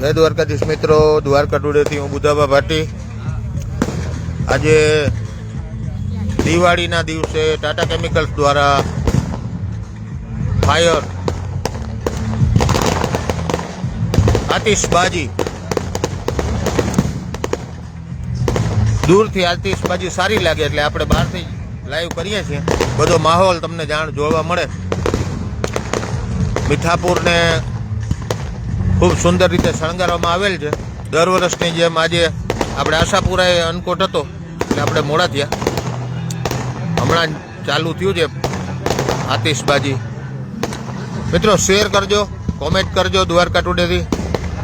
જય દ્વારકાધીશ મિત્રો, દ્વારકા ટુડેથી હું બુધાબા ભાટી। આજે દિવાળીના દિવસે ટાટા કેમિકલ્સ દ્વારા ફાયર આતિશબાજી, દૂરથી આતિશબાજી સારી લાગે એટલે આપણે બહારથી લાઈવ કરીએ છીએ। બધો માહોલ તમને જોવા મળે। મીઠાપુરને ખૂબ સુંદર રીતે શણગારવામાં આવેલ છે। દર વર્ષની જેમ આજે આપણે આશાપુરાએ અનકોટ હતો એટલે આપણે મોડા થયા। હમણાં ચાલુ થયું છે આતિશબાજી। મિત્રો શેર કરજો, કોમેન્ટ કરજો। દ્વારકા ટુડેથી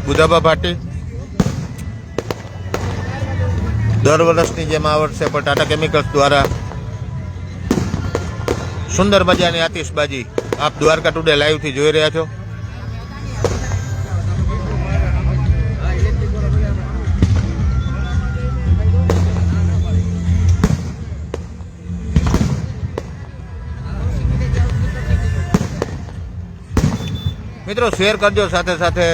બુધાબા ભાટી। દર વર્ષની જેમ આ વર્ષે પણ ટાટા કેમિકલ્સ દ્વારા સુંદર મજાની આતિશબાજી આપ દ્વારકા ટુડે લાઈવથી જોઈ રહ્યા છો। મિત્રો શેર કરજો, સાથે સાથે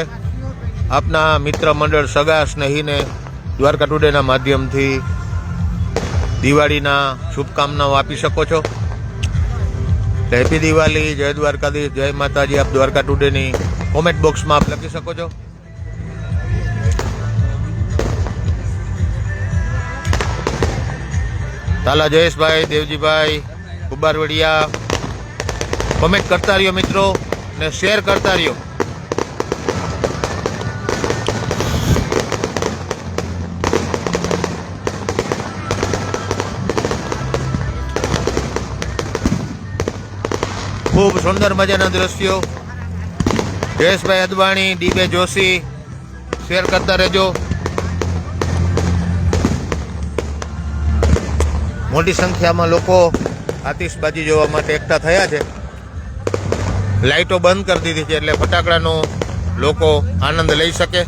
આપના મિત્ર મંડળ, સગા સ્નેહીને દ્વારકા ટુડેના માધ્યમથી દિવાળીના શુભકામનાઓ આપી શકો છો। હેપી દિવાળી, જય દ્વારકાધીશ, જય માતાજી આપ દ્વારકા ટુડેની કોમેન્ટ બોક્સમાં આપ લખી શકો છો। તાલા જયેશભાઈ, દેવજીભાઈ, કુબારવડિયા, કોમેન્ટ કરતા રહ્યો મિત્રો ને શેર કરતા રહ્યો। ખૂબ સુંદર મજાના દ્રશ્યો। જયેશભાઈ અદવાણી, ડીબે જોશી, શેર કરતા રહેજો। મોટી સંખ્યામાં લોકો આતિશબાજી જોવા માટે એકઠા થયા છે। લાઇટો બંધ કરી દીધી છે એટલે ફટાકડાનો લોકો આનંદ લઈ શકે।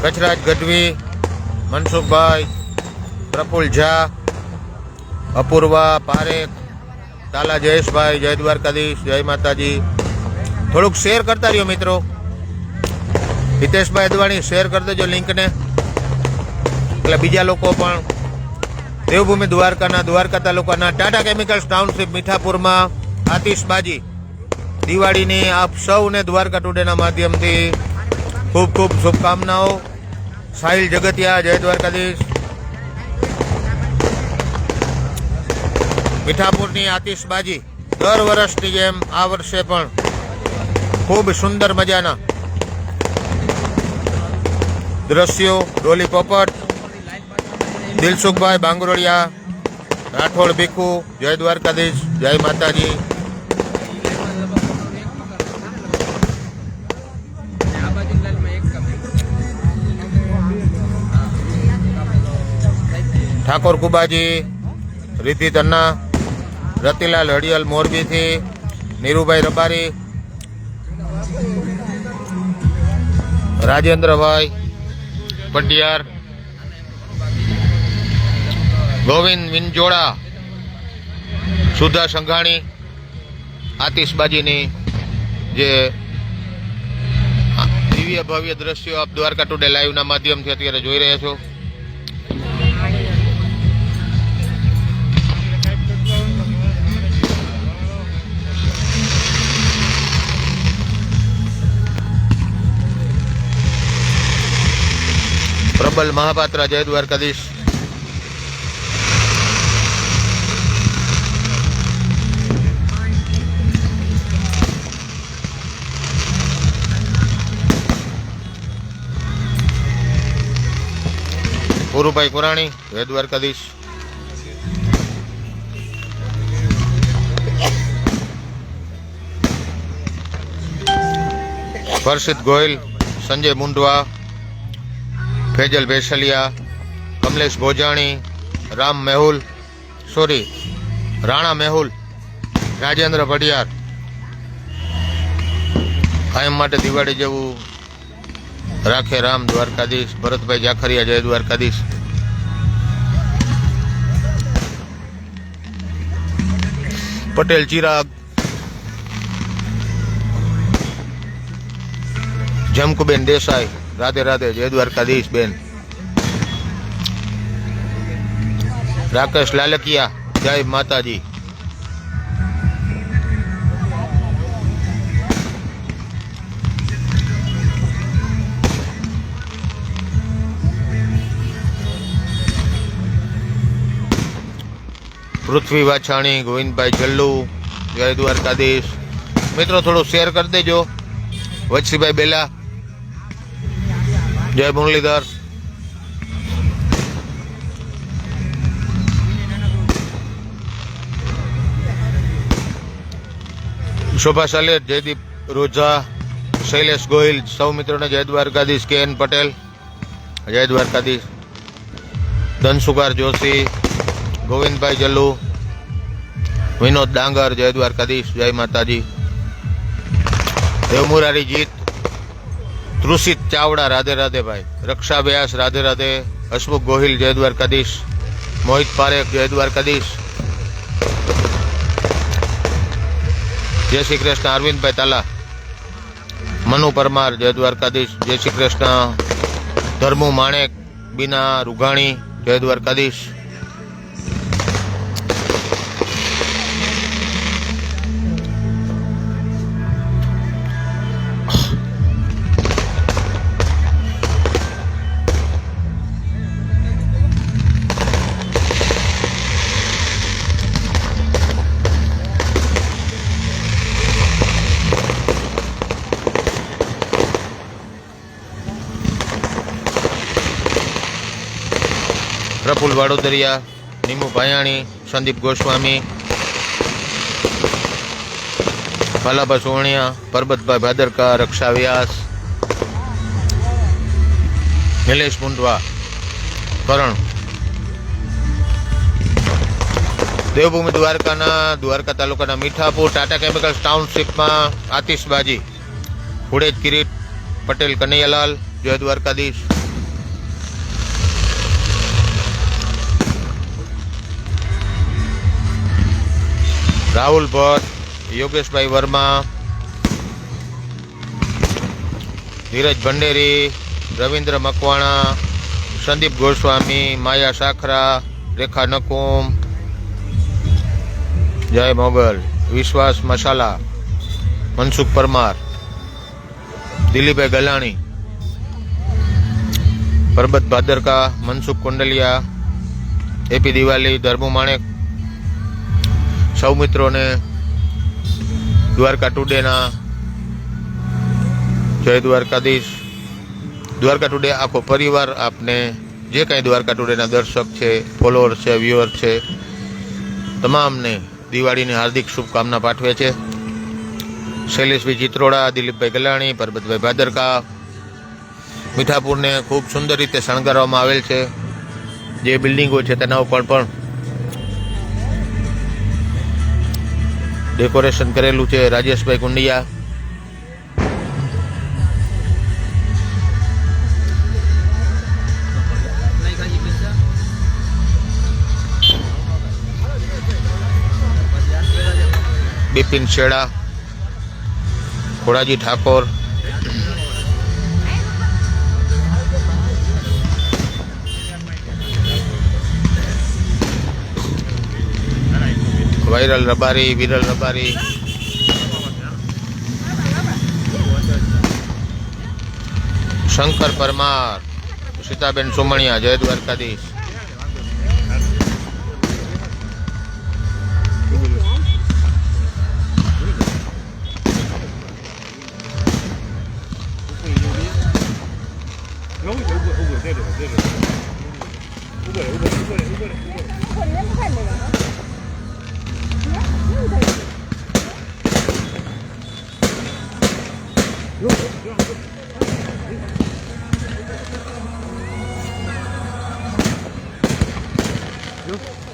કચરાજ ગઢવી, મનસુખભાઈ, પ્રફુલ ઝા, અપૂર્વા પારેખ, તાલા જયેશભાઈ, જય દ્વારકાધીશ, જય માતાજી। થોડુંક શેર કરતા રહ્યો મિત્રો। હિતેશભાઈ અદવાણી, શેર કરી દેજો લિંકને, એટલે બીજા લોકો પણ દેવભૂમિ દ્વારકા તાલુકાના ટાટા કેમિકલ્સ ટાઉનશીપ મીઠાપુરમાં આતિશબાજી દિવાળીની આપ સૌને દ્વારકા ટુડેના માધ્યમથી ખૂબ ખૂબ શુભકામનાઓ। સાહિલ જગતિયા, જય દ્વારકાધીશ। મીઠાપુરની આતિશબાજી દર વર્ષની જેમ આ વર્ષે પણ ખૂબ સુંદર મજાના દ્રશ્યો। ડોલી પોપટ, દિલસુખભાઈ બાંગરોળિયા, રાઠોડ ભીખુ, જય દ્વારકાધીશ, જય માતાજી। ઠાકોર કુબાજી, રીતિ તન્ના, રતિલાલ હડિયલ મોરબીથી, નીરુભાઈ રબારી, રાજેન્દ્રભાઈ પટિયાર, ગોવિંદ વિંજોડા, સુધા સંઘાણી। આતિશબાજીની જે દિવ્ય ભવ્ય દ્રશ્યો આપ દ્વારકા ટુડે લાઈવના માધ્યમથી અત્યારે જોઈ રહ્યા છો। પ્રબલ મહાપાત્ર, જય દ્વારકાધીશ। પુરુભાઈ કુરાણી, જય દ્વારકાધીશ। હર્ષિત ગોયલ, સંજય મુંડવા, ફેજલ ભેસલિયા, કમલેશ ભોજાણી, રાણા મેહુલ, રાજેન્દ્ર ભટિયાર કાયમ માટે દિવાળી જેવું રાખે રામ દ્વારકાધીશ. ભરતભાઈ જાખરિયા જય દ્વારકાધીશ. પટેલ ચિરાગ, જમકુબેન દેસાઈ રાધે રાધે જય દ્વારકાધીશ બેન. રાકેશ લાલકિયા જય માતાજી. પૃથ્વી વાછાણી, ગોવિંદભાઈ જલ્લુ જય દ્વારકાધીશ. મિત્રો થોડું શેર કરી દેજો. વત્સીભાઈ બેલા જય મુરલીધર. શોભા સાલેર, જયદીપ રોઝા, શૈલેષ ગોહિલ, સૌ મિત્રોને જય દ્વારકાધીશ. કે એન પટેલ જય દ્વારકાધીશ. ધનસુકાર જોશી, ગોવિંદભાઈ જલ્લુ, વિનોદ ડાંગર જય દ્વારકાધીશ જય માતાજી. દેવમુરારી જીત, તૃષિત ચાવડા રાધે રાધે ભાઈ. રક્ષા વ્યાસ રાધે રાધે. હસમુખ ગોહિલ જય દ્વારકાધીશ. મોહિત પારેખ જય દ્વારકાધીશ. જય શ્રી કૃષ્ણ અરવિંદભાઈ તાલા. મનુ પરમાર જય દ્વારકાધીશ. જય શ્રી કૃષ્ણ ધર્મુ માણેક, બીના રૂઘાણી જય દ્વારકાધીશ. પ્રફુલ વાડોદરિયા, નીમુ ભાયાણી, સંદીપ ગોસ્વામી, ભાલાભા સોવણિયા, પરબતભાઈ ભાદરકા, રક્ષા વ્યાસ, નિલેશ મુંડવા, કરણ. દેવભૂમિ દ્વારકા તાલુકાના મીઠાપુર ટાટા કેમિકલ્સ ટાઉનશીપમાં આતિશબાજી. હુડેજ કિરીટ, પટેલ કનૈયાલાલ જય દ્વારકાધીશ. રાહુલ ભટ્ટ, યોગેશભાઈ વર્મા, ધીરજ ભંડેરી, રવિન્દ્ર મકવાણા, સંદીપ ગોસ્વામી, માયા સાખરા, રેખા નકુમ જય મોગલ, વિશ્વાસ મસાલા, મનસુખ પરમાર, દિલીપભાઈ ગલાણી, પરબત ભાદરકા, મનસુખ કુંડલિયા, એપી દિવાલી, ધર્મુ માણેક. સૌ મિત્રોને દ્વારકા ટુડેના જય દ્વારકાધીશ. દ્વારકા ટુડે આખો પરિવાર આપને જે કાંઈ દ્વારકા ટુડેના દર્શક છે, ફોલોઅર છે, વ્યુઅર છે, તમામને દિવાળીની હાર્દિક શુભકામના પાઠવે છે. શૈલેષભાઈ ચિત્રોડા, દિલીપભાઈ ગલાણી, પરબતભાઈ ભાદરકા. મીઠાપુરને ખૂબ સુંદર રીતે શણગારવામાં આવેલ છે. જે બિલ્ડિંગો છે તેના ઉપર પણ ડેકોરેશન કરેલું છે. રાજેશભાઈ કુંડિયા, બિપિન શેડા, ખોડાજી ઠાકોર, વાયરલ રબારી, વિરલ રબારી, શંકર પરમાર, સીતાબેન સુમણિયા જય દ્વારકાધીશ. Look.